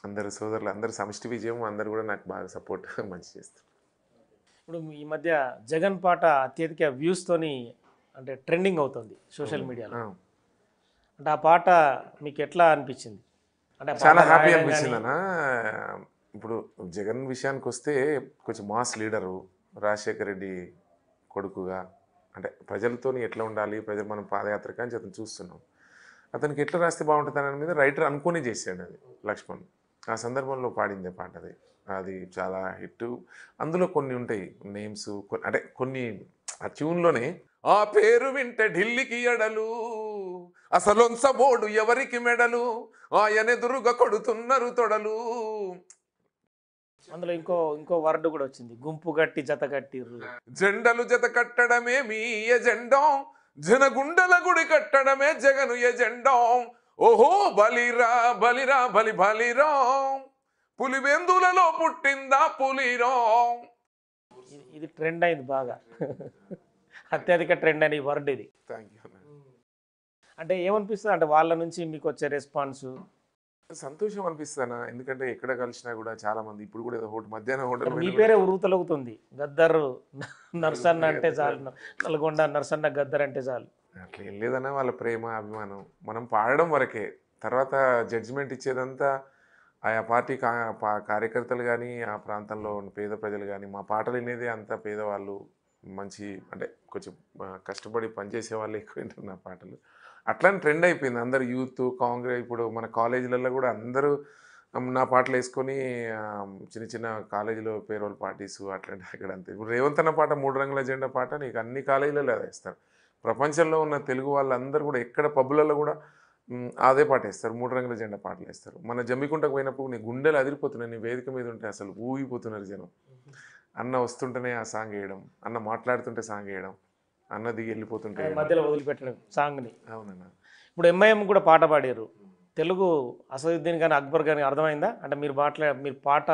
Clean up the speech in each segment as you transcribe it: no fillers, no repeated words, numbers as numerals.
అందరు సోదరులు అందరు సమిష్టి విజయం అందరు కూడా నాకు బాగా సపోర్ట్ మంచి చేస్తారు. ఇప్పుడు ఈ మధ్య జగన్ పాట అత్యధిక వ్యూస్తోని అంటే ట్రెండింగ్ అవుతుంది సోషల్ మీడియాలో. ఆ, అంటే ఆ పాట మీకు ఎట్లా అనిపించింది? అంటే ఆ చాలా పాట హ్యాపీ రాయడం అనిపించింది కానీ అన్న. ఇప్పుడు జగన్ విషయానికి వస్తే కొంచెం మాస్ లీడరు, రాజశేఖర రెడ్డి కొడుకుగా, అంటే ప్రజలతోని ఎట్లా ఉండాలి, ప్రజలు మనం పాదయాత్ర కానీ అతను చూస్తున్నాం. అతనికి ఎట్లా రాస్తే బాగుంటుంది అనే మీద రైటర్ అనుకుని చేశాడు అది లక్ష్మణ్. ఆ సందర్భంలో పాడిందే పాట అది. అది చాలా హిట్. అందులో కొన్ని ఉంటాయి నేమ్స్, అంటే కొన్ని ఆ ట్యూన్లోనే ఆ పేరు వింటే ఢిల్లీకి ఎడలు, అసలొంచబోడు ఎవరికి మెడలు, ఆయనెదురుగా కొడుతున్నారు తొడలు. అందులో ఇంకో ఇంకో వర్డ్ కూడా వచ్చింది, గుంపు గట్టి జత కట్టిర్రు. జెండలు జత కట్టడమే మీ ఎజెండం, జనగుండల గుడి కట్టడమే జగను ఎజెండం. ఓహో బలిరా బలిరా బలి బలిరా, పులివెందులలో పుట్టిందా పులిరా. ఇది ట్రెండ్ అయింది బాగా. అత్యధిక ట్రెండ్ అని వర్డ్ ఇది. Thank you. అంటే ఏమనిపిస్తుంది అంటే వాళ్ళ నుంచి మీకు వచ్చే రెస్పాన్స్? సంతోషం అనిపిస్తానా, ఎందుకంటే ఎక్కడ కలిసినా కూడా చాలా మంది ఇప్పుడు కూడా ఏదో మధ్యాహ్నం హోటల్ మీ పేరే ఉరుతలుగుతుంది, గద్దర్ నర్సన్న అంటే చాలు, నల్గొండ నర్సన్న గద్దర్ అంటే చాలు. అట్లా ఏం లేదన్నా, వాళ్ళ ప్రేమ అభిమానం మనం పాడడం వరకే. తర్వాత జడ్జిమెంట్ ఇచ్చేదంతా ఆయా పార్టీ కార్యకర్తలు కానీ, ఆ ప్రాంతంలో ఉన్న పేద ప్రజలు కానీ. మా పాటలు వినేది అంతా పేదవాళ్ళు, మంచి అంటే కొంచెం కష్టపడి పనిచేసే వాళ్ళు ఎక్కువ వింటారు నా పాటలు. అట్లని ట్రెండ్ అయిపోయింది. అందరు యూత్ కాంగ్రెస్, ఇప్పుడు మన కాలేజీలలో కూడా అందరూ నా పాటలు వేసుకొని చిన్న చిన్న కాలేజీలో పేరోల్ పార్టీసు అట్లాంటి అక్కడ అంతే. ఇప్పుడు రేవంత్ అన్న పాట 3 రంగుల జెండా పాట నీకు అన్ని కాలేజీలలో అదే వేస్తారు. ప్రపంచంలో ఉన్న తెలుగు వాళ్ళందరూ కూడా ఎక్కడ పబ్బులలో కూడా అదే పాట వేస్తారు, 3 రంగుల జెండా పాటలు వేస్తారు. మన జమ్మికుంటకు పోయినప్పుడు నీ గుండెలు అదిరిపోతున్నాయి, నీ వేదిక మీద ఉంటే అసలు ఊగిపోతున్నారు జనం. అన్న వస్తుంటేనే ఆ సాంగ్ వేయడం, అన్న మాట్లాడుతుంటే సాంగ్ వేయడం, అన్న దిగి వెళ్ళిపోతుంటే మధ్యలో వదిలిపెట్టడం సాంగ్ని. అవునన్నా. ఇప్పుడు ఎంఐఎం కూడా పాట పాడారు తెలుగు, అసదుద్దీన్ కానీ అక్బర్ కానీ అర్థమైందా? అంటే మీరు పాట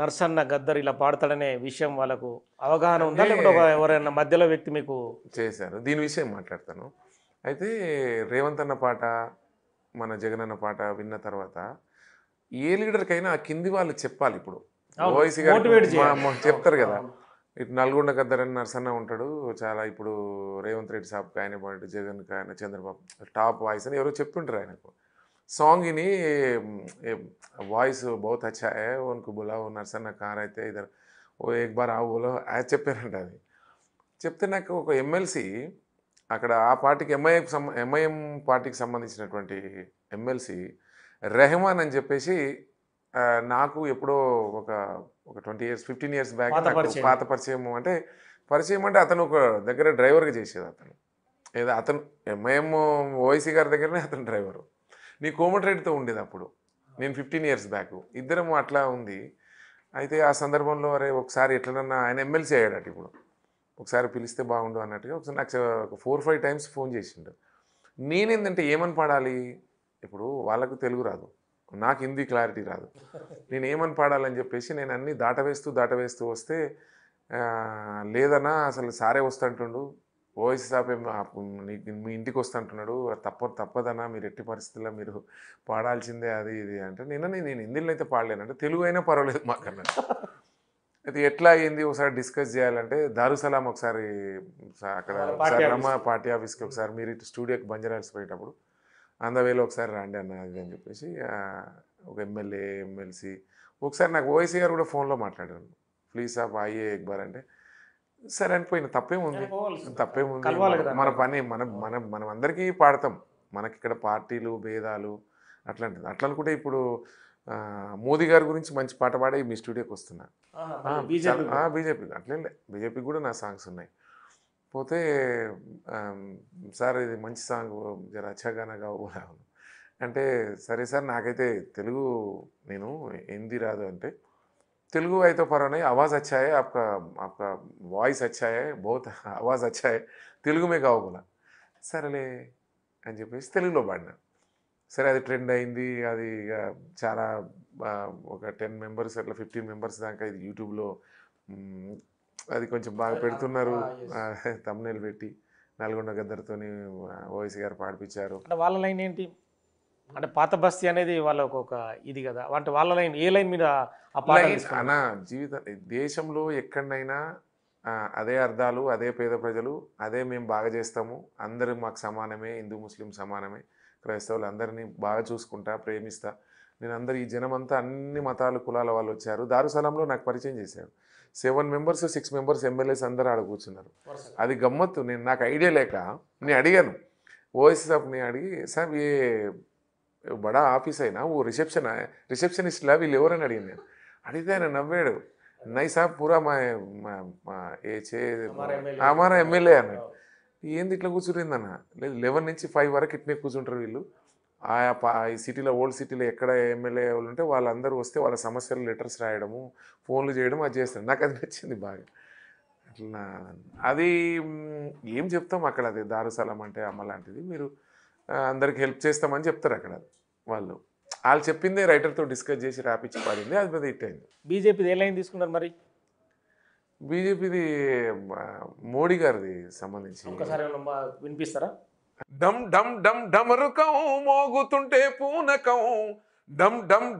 నర్సన్న గద్దర్ ఇలా పాడతాడనే విషయం వాళ్ళకు అవగాహన ఉందా, లేకపోతే ఎవరైనా మధ్యలో వ్యక్తి మీకు చేశారు? దీని విషయం మాట్లాడతాను. అయితే రేవంత్ అన్న పాట, మన జగన్ అన్న పాట విన్న తర్వాత ఏ లీడర్కైనా ఆ కింది వాళ్ళు చెప్పాలి. ఇప్పుడు ఓవైసీ గారు చెప్తారు కదా, ఇటు నల్గొండ గద్దర్ అని నర్సన్న ఉంటాడు చాలా, ఇప్పుడు రేవంత్ రెడ్డి సాబ్కి ఆయన పాటు, జగన్కి ఆయన, చంద్రబాబు టాప్ వాయిస్ అని ఎవరో చెప్తుంటారు ఆయనకు. సాంగ్ విని వాయిస్ బహుత్ అచ్చా హై, ఉनको బులాओ నర్సన్న కార్ అయితే ఇద్దరు ఓ ఎక్ బార్ ఆవు బోలో అది చెప్పారంట. అది చెప్తే నాకు ఒక ఎమ్మెల్సీ అక్కడ ఆ పార్టీకి ఎంఐఎం పార్టీకి సంబంధించినటువంటి ఎమ్మెల్సీ రెహమాన్ అని చెప్పేసి నాకు ఎప్పుడో ఒక ఒక 20 ఇయర్స్ 15 ఇయర్స్ బ్యాక్ నాకు పాత పరిచయం. అంటే పరిచయం అంటే అతను ఒక దగ్గర డ్రైవర్గా చేసేది అతను. ఏదో అతను ఎంఐఎం ఓవైసీ గారి దగ్గరనే అతను డ్రైవరు. నీ కోమటిరెడ్డితో ఉండేది అప్పుడు, నేను 15 ఇయర్స్ బ్యాక్ ఇద్దరం అట్లా ఉంది. అయితే ఆ సందర్భంలో అరే ఒకసారి ఎట్లనన్నా, ఆయన ఎమ్మెల్సీ అయ్యాడట ఇప్పుడు, ఒకసారి పిలిస్తే బాగుండు అన్నట్టుగా ఒకసారి నాకు ఒక 4-5 టైమ్స్ ఫోన్ చేసిండు. నేనేందంటే ఏమని పాడాలి, ఇప్పుడు వాళ్ళకు తెలుగు రాదు, నాకు హిందీ క్లారిటీ రాదు, నేను ఏమని పాడాలని చెప్పేసి నేను అన్నీ దాటవేస్తూ వస్తే లేదన్నా అసలు సారే వస్తుంటుండు, ఓఎస్ సాబ్ మీ ఇంటికి వస్తుంటున్నాడు, తప్పదన్నా, మీరు ఎట్టి పరిస్థితుల్లో మీరు పాడాల్సిందే అది ఇది అంటే, నేను హిందీలో అయితే పాడలేనంటే తెలుగు అయినా పర్వాలేదు మాకన్నా. అయితే ఎట్లా అయ్యింది ఒకసారి డిస్కస్ చేయాలంటే, దారుసలాం ఒకసారి అక్కడ ఒకసారి రమ్మ పార్టీ ఆఫీస్కి ఒకసారి మీరు ఇటు స్టూడియోకి బంజారాల్సి పోయేటప్పుడు అందవేలో ఒకసారి రండి అన్న అది అని చెప్పేసి ఒక ఎమ్మెల్యే ఎమ్మెల్సీ ఒకసారి నాకు ఓవైసీ గారు కూడా ఫోన్లో మాట్లాడారు, ప్లీజ్ సాబ్ ఆయ్యే ఎక్ బార్ అంటే సరే అనిపోయిన. తప్పేముంది, మన పని మనం అందరికీ పాడతాం. మనకి ఇక్కడ పార్టీలు భేదాలు అట్లాంటిది. అట్లా అనుకుంటే ఇప్పుడు మోదీ గారి గురించి మంచి పాట పాడే మీ స్టూడియోకి వస్తున్నా. బీజేపీ అట్లే బీజేపీకి కూడా నా సాంగ్స్ ఉన్నాయి. పోతే సార్ ఇది మంచి సాంగ్ జర అచ్చాగానా కావాలి అంటే, సరే సార్ నాకైతే తెలుగు, నేను హిందీ రాదు అంటే, తెలుగు అయితే పర్వాలేదు, आवाज़ अच्छा है आपका, आपका వాయిస్ अच्छा है, बहुत आवाज़ अच्छा है, తెలుగు మే గాओ बोला. సరేలే అని చెప్పేసి తెలుగులో పాడినా. సరే అది ట్రెండ్ అయింది. అది ఇక చాలా ఒక 10 మెంబర్స్ అట్లా 15 మెంబర్స్ దాకా ఇది యూట్యూబ్లో అది కొంచెం బాగా పెడుతున్నారు. తమ్నేల్ పెట్టి నల్గొండ గద్దర్తోని ఓవైసీ గారు పాడిపించారు. వాళ్ళ లైన్ ఏంటి? అంటే పాత బస్తీ అనేది వాళ్ళకు ఒక ఇది కదా, అంటే వాళ్ళ లైన్ ఏ లైన్ మీద ఆ పాట అనా జీవితం దేశంలో ఎక్కడైనా అదే అర్థాలు, అదే పేద ప్రజలు, అదే మేము బాగా చేస్తాము, అందరూ మాకు సమానమే, హిందూ ముస్లిం సమానమే, క్రైస్తవులు అందరినీ బాగా చూసుకుంటా, ప్రేమిస్తా, నేను అందరు ఈ జనం అంతా అన్ని మతాలు కులాల వాళ్ళు వచ్చారు. దారుసలాంలో నాకు పరిచయం చేశారు. 7 మెంబర్స్ 6 మెంబర్స్ ఎమ్మెల్యేస్ అందరూ ఆడ కూర్చున్నారు. అది గమ్మత్తు. నాకు ఐడియా లేక నేను అడిగాను, ఓఎస్ సాబ్ని అడిగి, సాబ్ ఏ బడా ఆఫీస్ అయినా ఓ రిసెప్షనిస్ట్లా వీళ్ళు ఎవరని అడిగాను. నేను అడిగితే ఆయన నవ్వాడు, నై సాబ్ పూరా హమారా ఎమ్మెల్యే అన్నాడు. ఏంది ఇట్లా కూర్చుంటుందన్న? లేదు 11 నుంచి 5 వరకు ఇట్నే కూర్చుంటారు వీళ్ళు. ఈ సిటీలో, ఓల్డ్ సిటీలో ఎక్కడ ఎమ్మెల్యే వాళ్ళు ఉంటే వాళ్ళందరూ వస్తే వాళ్ళ సమస్యలు లెటర్స్ రాయడము, ఫోన్లు చేయడం, అది చేస్తారు. నాకు అది నచ్చింది బాగా. అట్లా అది ఏం చెప్తాం అక్కడ, అది దారుసలం అంటే అమ్మ లాంటిది, మీరు అందరికి హెల్ప్ చేస్తామని చెప్తారు అక్కడ వాళ్ళు. వాళ్ళు చెప్పిందే రైటర్తో డిస్కస్ చేసి రాపిచ్చి పాడింది, అది పెద్ద హిట్ అయింది. బీజేపీది ఏ లైన్ తీసుకున్నారు మరి? బీజేపీది మోడీ గారిది సంబంధించి ఒకసారి వినిపిస్తారా? డమ్ డమ్ డమ్ డమరుకం మోగుతుంటే పూనకం, డమ్ డమ్